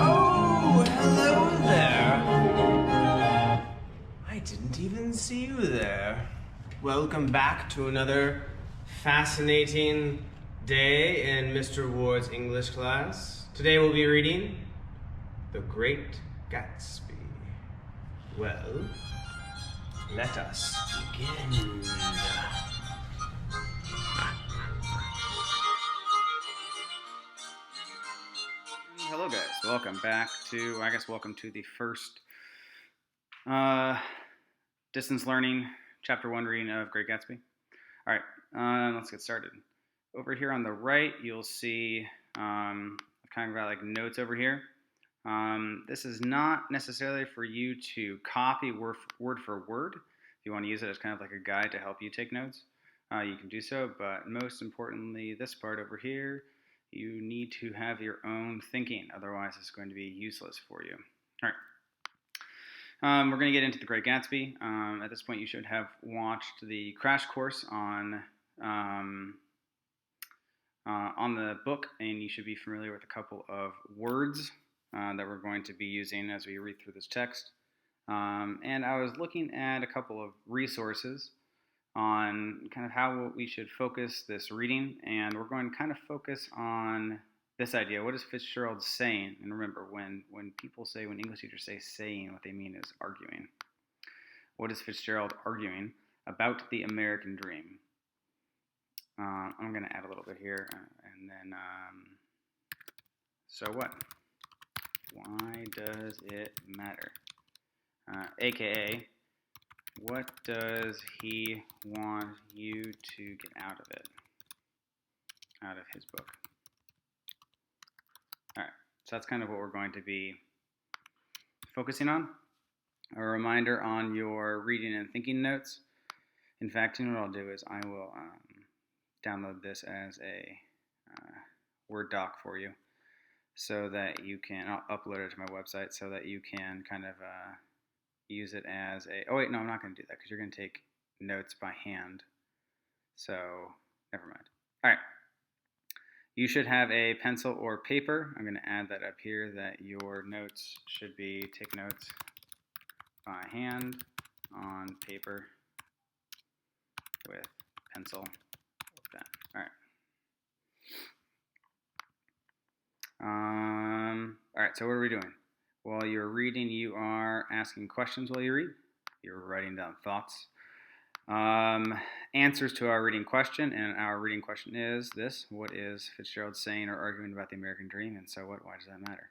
Oh, hello there. I didn't even see you there. Welcome back to another fascinating day in Mr. Ward's English class. Today we'll be reading The Great Gatsby. Well, let us begin. Hello guys, welcome back to, welcome to the first distance learning chapter 1 reading of Great Gatsby. Alright, let's get started. Over here on the right, you'll see I've kind of got like notes over here. This is not necessarily for you to copy word for word. If you want to use it as kind of like a guide to help you take notes, you can do so, but most importantly, this part over here, you need to have your own thinking, otherwise it's going to be useless for you. All right, we're going to get into The Great Gatsby. At this point, you should have watched the crash course on the book, and you should be familiar with a couple of words that we're going to be using as we read through this text. And I was looking at a couple of resources on kind of how we should focus this reading, and we're going to kind of focus on this idea. What is Fitzgerald saying? And remember, when English teachers say saying, what they mean is arguing. What is Fitzgerald arguing about the American dream? I'm going to add a little bit here, and then, so what? Why does it matter? AKA, what does he want you to get out of it? Out of his book. Alright, so that's kind of what we're going to be focusing on. A reminder on your reading and thinking notes. In fact, what I'll do is I will download this as a Word doc for you, so that you can, I'll upload it to my website so that you can kind of use it as a, oh wait, no, I'm not going to do that because you're going to take notes by hand. So, never mind. All right. You should have a pencil or paper. I'm going to add that up here, that your notes should be, take notes by hand on paper with pencil or pen. All right. All right, so what are we doing? While you're reading, you are asking questions while you read. You're writing down thoughts. Answers to our reading question, and our reading question is this: what is Fitzgerald saying or arguing about the American dream, and so what? Why does that matter?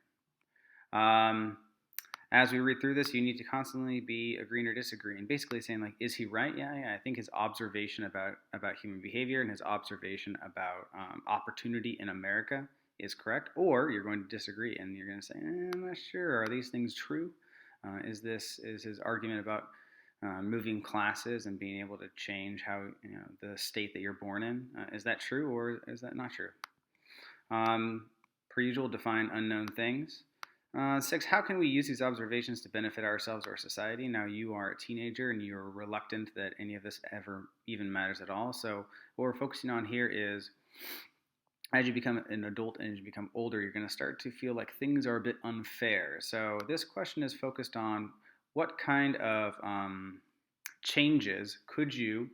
As we read through this, you need to constantly be agreeing or disagreeing, basically saying like, is he right? Yeah, I think his observation about human behavior and his observation about opportunity in America is correct, or you're going to disagree and you're going to say, I'm not sure. Are these things true? Is his argument about moving classes and being able to change how the state that you're born in, is that true or is that not true? Per usual, define unknown things. 6, how can we use these observations to benefit ourselves or society? Now, you are a teenager and you're reluctant that any of this ever even matters at all. So what we're focusing on here is, as you become an adult and as you become older, you're going to start to feel like things are a bit unfair. So this question is focused on what kind of changes could you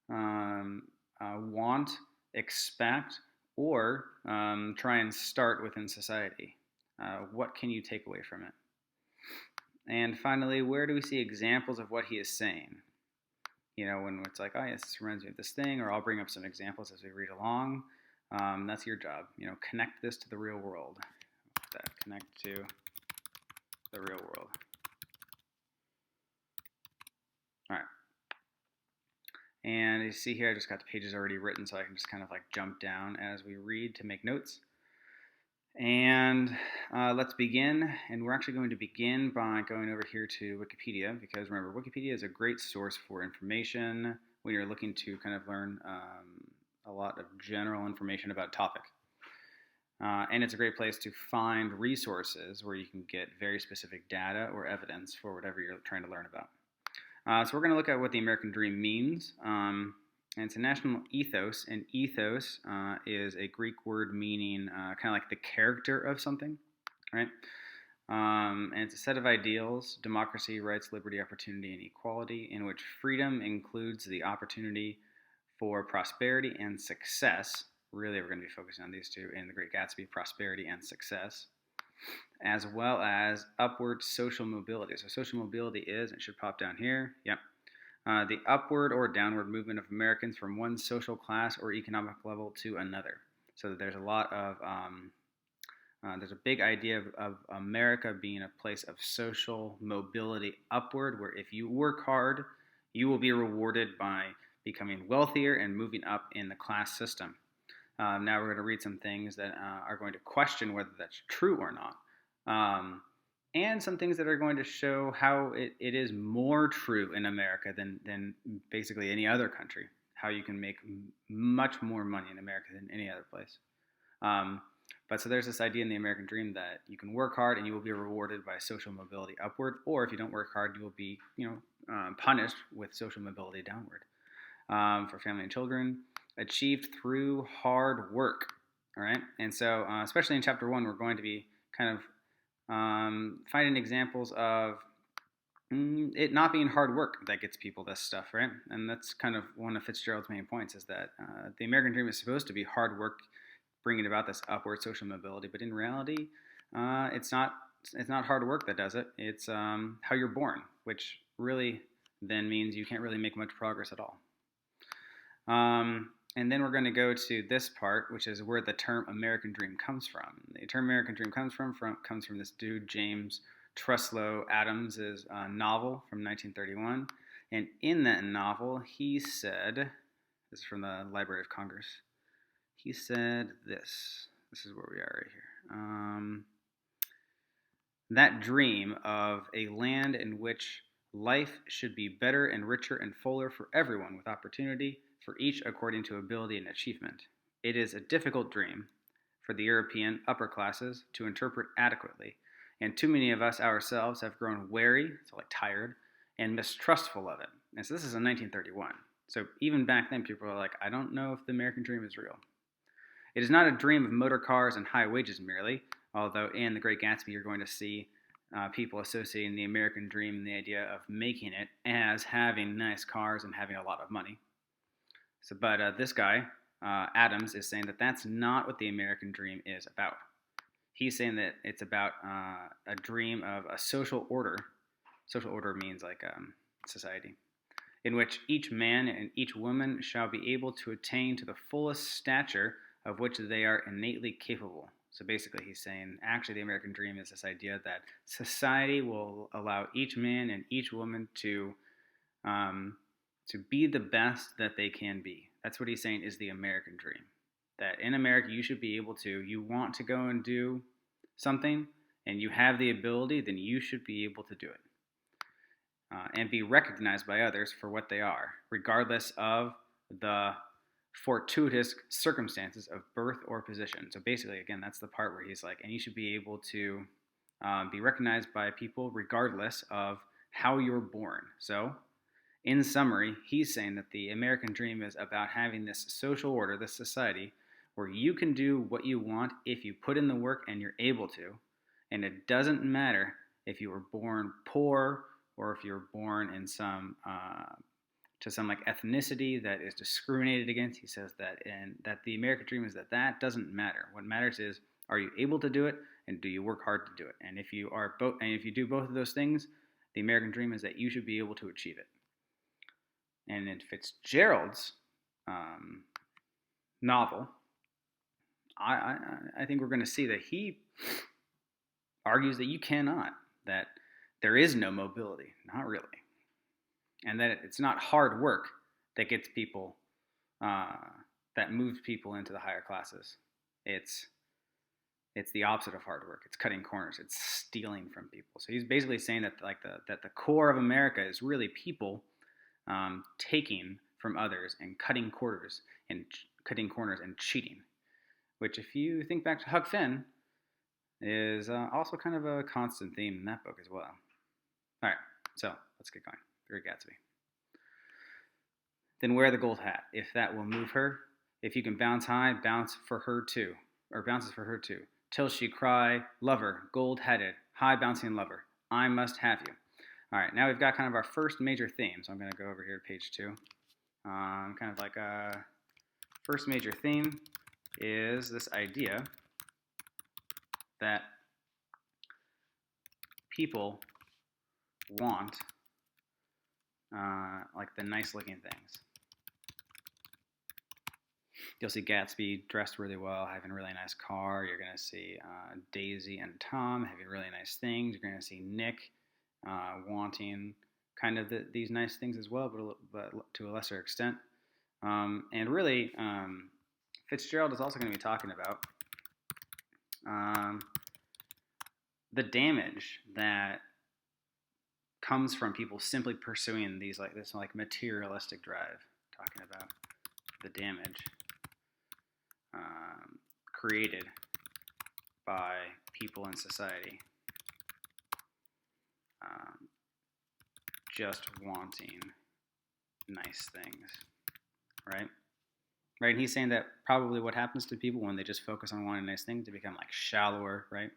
want, expect, or try and start within society. What can you take away from it? And finally, where do we see examples of what he is saying? When it's like, oh yes, this reminds me of this thing, or I'll bring up some examples as we read along. That's your job. Connect this to the real world. Connect to the real world. All right. And you see here, I just got the pages already written, so I can just kind of like jump down as we read to make notes. And let's begin. And we're actually going to begin by going over here to Wikipedia, because remember, Wikipedia is a great source for information when you're looking to kind of learn a lot of general information about a topic. And it's a great place to find resources where you can get very specific data or evidence for whatever you're trying to learn about. So we're going to look at what the American dream means. And it's a national ethos, and ethos is a Greek word meaning kind of like the character of something, right? And it's a set of ideals: democracy, rights, liberty, opportunity, and equality, in which freedom includes the opportunity for prosperity and success. Really, we're going to be focusing on these two in The Great Gatsby: prosperity and success, as well as upward social mobility. So, social mobility is, it should pop down here, yep, the upward or downward movement of Americans from one social class or economic level to another. So, there's a lot of there's a big idea of America being a place of social mobility upward, where if you work hard, you will be rewarded by becoming wealthier and moving up in the class system. Now we're going to read some things that are going to question whether that's true or not, and some things that are going to show how it is more true in America than basically any other country, how you can make much more money in America than any other place. But so there's this idea in the American dream that you can work hard and you will be rewarded by social mobility upward, or if you don't work hard, you will be, punished with social mobility downward. For family and children, achieved through hard work. All right, and so especially in chapter 1, we're going to be kind of finding examples of it not being hard work that gets people this stuff, right? And that's kind of one of Fitzgerald's main points, is that the American dream is supposed to be hard work, bringing about this upward social mobility, but in reality, it's not hard work that does it. It's how you're born, which really then means you can't really make much progress at all. And then we're going to go to this part, which is where the term American dream comes from. The term American dream comes from this dude, James Truslow Adams' novel from 1931. And in that novel, he said, this is from the Library of Congress, he said this. This is where we are right here. That dream of a land in which life should be better and richer and fuller for everyone, with opportunity for each according to ability and achievement. It is a difficult dream for the European upper classes to interpret adequately, and too many of us ourselves have grown wary, so like tired, and mistrustful of it. And so this is in 1931. So even back then, people were like, I don't know if the American dream is real. It is not a dream of motor cars and high wages merely, although in The Great Gatsby you're going to see people associating the American dream and the idea of making it as having nice cars and having a lot of money. So, but this guy, Adams, is saying that that's not what the American dream is about. He's saying that it's about a dream of a social order. Social order means like society, in which each man and each woman shall be able to attain to the fullest stature of which they are innately capable. So basically he's saying, actually the American dream is this idea that society will allow each man and each woman to be the best that they can be. That's what he's saying is the American dream. That in America you should be able to, you want to go and do something and you have the ability, then you should be able to do it. And be recognized by others for what they are, regardless of the fortuitous circumstances of birth or position. So basically, again, that's the part where he's like, and you should be able to be recognized by people regardless of how you're born. So in summary, he's saying that the American dream is about having this social order, this society, where you can do what you want if you put in the work and you're able to. And it doesn't matter if you were born poor or if you're born in some to some like ethnicity that is discriminated against. He says that, and that the American dream is that doesn't matter. What matters is, are you able to do it, and do you work hard to do it? And if you are both, and if you do both of those things, the American dream is that you should be able to achieve it. And in Fitzgerald's novel, I think we're going to see that he argues that you cannot, that there is no mobility, not really, and that it's not hard work that gets people, that moves people into the higher classes. It's the opposite of hard work. It's cutting corners. It's stealing from people. So he's basically saying that that the core of America is really people taking from others and cutting corners and cheating. Which, if you think back to Huck Finn, is also kind of a constant theme in that book as well. All right, so let's get going. Great Gatsby. Then wear the gold hat. If that will move her, if you can bounce high, bounce for her too, or bounces for her too. Till she cry, lover, gold-headed, high bouncing lover, I must have you. All right, now we've got kind of our first major theme. So I'm going to go over here to page 2. Kind of like a first major theme is this idea that people want like the nice looking things. You'll see Gatsby dressed really well, having a really nice car. You're going to see Daisy and Tom having really nice things. You're going to see Nick wanting kind of these nice things as well, but to a lesser extent. And really, Fitzgerald is also going to be talking about the damage that comes from people simply pursuing this materialistic drive. Talking about the damage created by people in society just wanting nice things, right? Right, and he's saying that probably what happens to people when they just focus on wanting nice things, they become like shallower, right?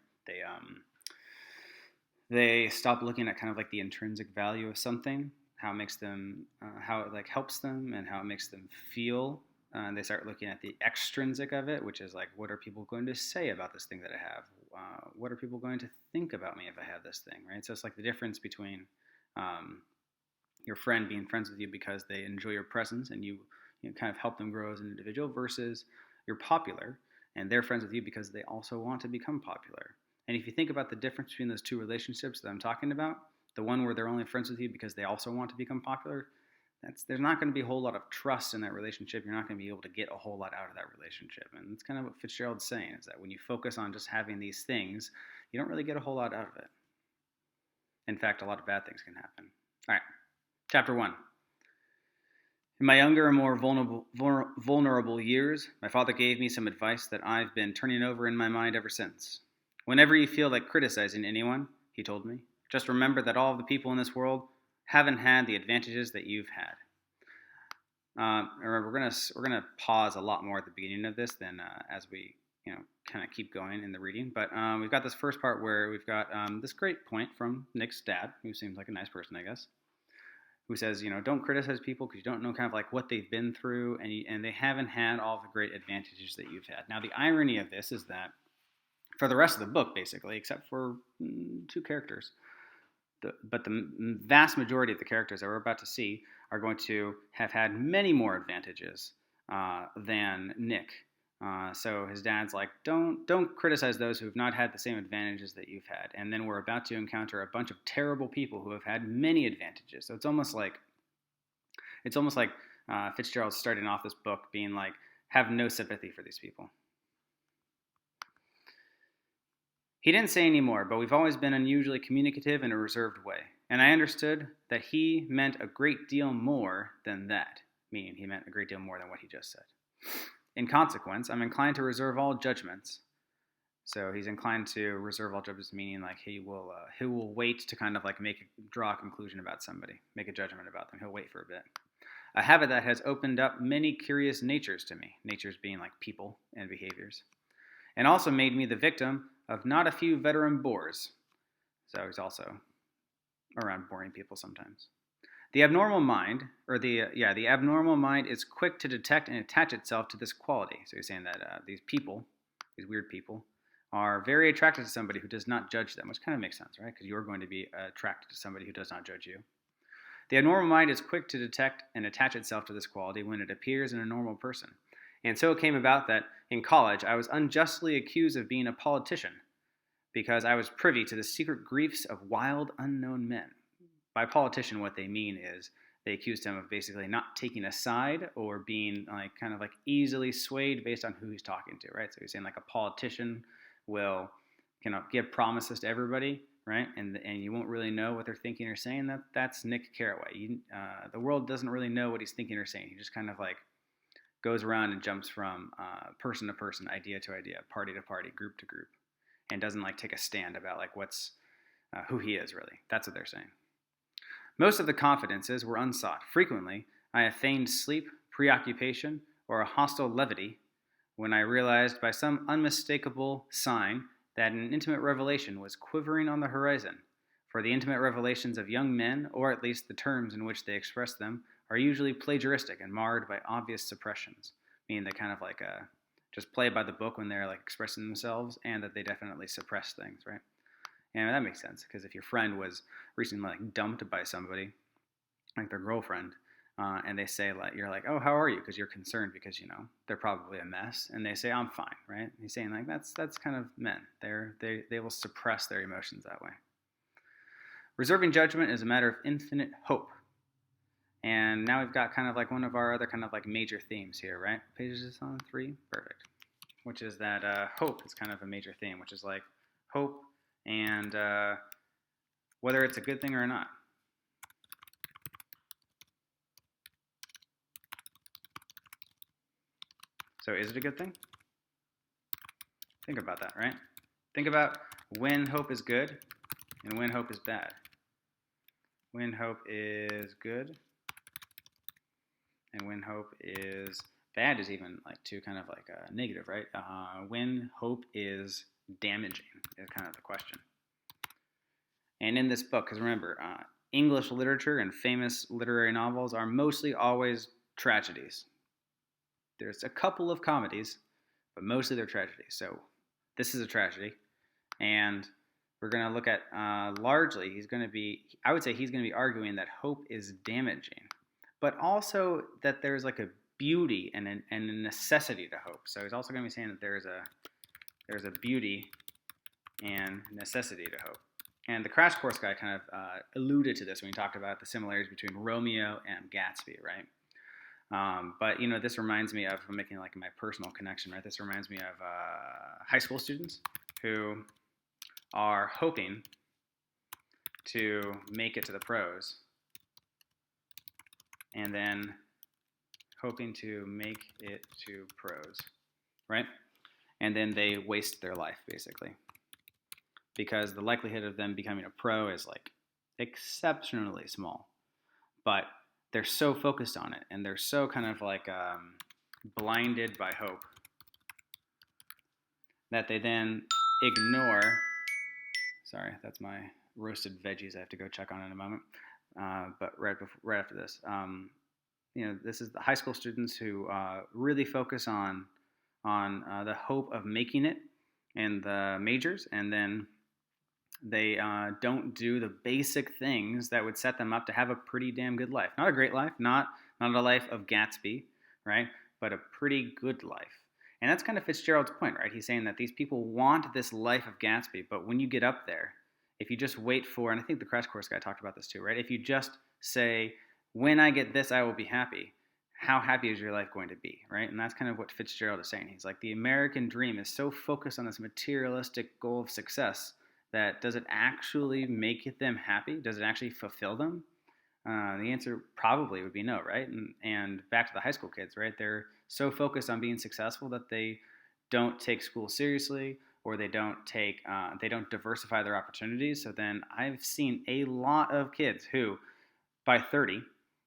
They stop looking at kind of like the intrinsic value of something, how it makes them, how it like helps them, and how it makes them feel. They start looking at the extrinsic of it, which is like, what are people going to say about this thing that I have? What are people going to think about me if I have this thing, right? So it's like the difference between your friend being friends with you because they enjoy your presence and you kind of help them grow as an individual, versus you're popular and they're friends with you because they also want to become popular. And if you think about the difference between those two relationships that I'm talking about, the one where they're only friends with you because they also want to become popular, there's not going to be a whole lot of trust in that relationship. You're not going to be able to get a whole lot out of that relationship. And that's kind of what Fitzgerald's saying, is that when you focus on just having these things, you don't really get a whole lot out of it. In fact, a lot of bad things can happen. All right, chapter 1. In my younger and more vulnerable years, my father gave me some advice that I've been turning over in my mind ever since. Whenever you feel like criticizing anyone, he told me, just remember that all of the people in this world haven't had the advantages that you've had. Remember, we're gonna pause a lot more at the beginning of this than as we kind of keep going in the reading. But we've got this first part where we've got this great point from Nick's dad, who seems like a nice person, I guess, who says, don't criticize people because you don't know kind of like what they've been through, and they haven't had all the great advantages that you've had. Now, the irony of this is that for the rest of the book, basically, except for 2 characters, but the vast majority of the characters that we're about to see are going to have had many more advantages than Nick. So his dad's like, don't criticize those who have not had the same advantages that you've had. And then we're about to encounter a bunch of terrible people who have had many advantages. So it's almost like Fitzgerald's starting off this book being like, have no sympathy for these people. He didn't say any more, but we've always been unusually communicative in a reserved way, and I understood that he meant a great deal more than that, meaning he meant a great deal more than what he just said. In consequence, I'm inclined to reserve all judgments. So he's inclined to reserve all judgments, meaning like he will wait to kind of like draw a conclusion about somebody, make a judgment about them. He'll wait for a bit. A habit that has opened up many curious natures to me, natures being like people and behaviors, and also made me the victim of not a few veteran bores. So he's also around boring people sometimes. The abnormal mind is quick to detect and attach itself to this quality. So he's saying that these weird people, are very attracted to somebody who does not judge them, which kind of makes sense, right? Because you're going to be attracted to somebody who does not judge you. The abnormal mind is quick to detect and attach itself to this quality when it appears in a normal person. And so it came about that in college I was unjustly accused of being a politician because I was privy to the secret griefs of wild, unknown men. By politician, what they mean is they accused him of basically not taking a side or being kind of easily swayed based on who he's talking to, right? So he's saying like a politician will give promises to everybody, right? And you won't really know what they're thinking or saying. That's Nick Carraway. The world doesn't really know what he's thinking or saying. He just kind of goes around and jumps from person to person, idea to idea, party to party, group to group, and doesn't take a stand about what's who he is really. That's what they're saying. Most of the confidences were unsought. Frequently, I have feigned sleep, preoccupation, or a hostile levity when I realized by some unmistakable sign that an intimate revelation was quivering on the horizon. For the intimate revelations of young men, or at least the terms in which they express them, are usually plagiaristic and marred by obvious suppressions, meaning they kind of like just play by the book when they're like expressing themselves, and that they definitely suppress things, right? And that makes sense because if your friend was recently like dumped by somebody, like their girlfriend, and they say like you're like, oh, how are you? Because you're concerned because they're probably a mess, and they say I'm fine, right? He's saying like that's kind of men. They will suppress their emotions that way. Reserving judgment is a matter of infinite hope. And now we've got kind of like one of our other kind of like major themes here, right? Pages is on 3, perfect. Which is that hope is kind of a major theme, which is like hope and whether it's a good thing or not. So is it a good thing? Think about that, right? Think about when hope is good and when hope is bad. When hope is good and when hope is bad is even like too kind of like a negative, right? When hope is damaging is kind of the question. And in this book, because remember, English literature and famous literary novels are mostly always tragedies. There's a couple of comedies, but mostly they're tragedies. So this is a tragedy, and we're going to look at largely, I would say he's going to be arguing that hope is damaging, but also that there's like a beauty and a necessity to hope. So he's also going to be saying that there's a beauty and necessity to hope. And the Crash Course guy kind of alluded to this when he talked about the similarities between Romeo and Gatsby, right? But this reminds me of, I'm making like my personal connection, right? This reminds me of high school students who are hoping to make it to the pros, and then hoping to make it to pros, right? And then they waste their life basically, because the likelihood of them becoming a pro is like exceptionally small, but they're so focused on it and they're so kind of like blinded by hope that they then ignore. Sorry, that's my roasted veggies I have to go check on in a moment. But right after this, this is the high school students who really focus on the hope of making it in the majors, and then they don't do the basic things that would set them up to have a pretty damn good life. Not a great life, not a life of Gatsby, right? But a pretty good life. And that's kind of Fitzgerald's point, right? He's saying that these people want this life of Gatsby, but when you get up there, if you just wait for, and I think the Crash Course guy talked about this too, right? If you just say, when I get this, I will be happy, how happy is your life going to be, right? And that's kind of what Fitzgerald is saying. He's like, the American dream is so focused on this materialistic goal of success that does it actually make them happy? Does it actually fulfill them? The answer probably would be no, right? And back to the high school kids, right? They're so focused on being successful that they don't take school seriously, or they don't diversify their opportunities. So then I've seen a lot of kids who, by 30,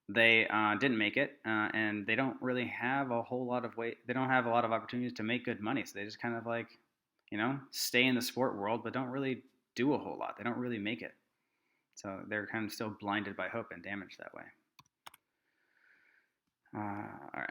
they didn't make it, and they don't really have a whole lot of they don't have a lot of opportunities to make good money. So they just kind of like, stay in the sport world, but don't really do a whole lot. They don't really make it. So they're kind of still blinded by hope and damaged that way. All right.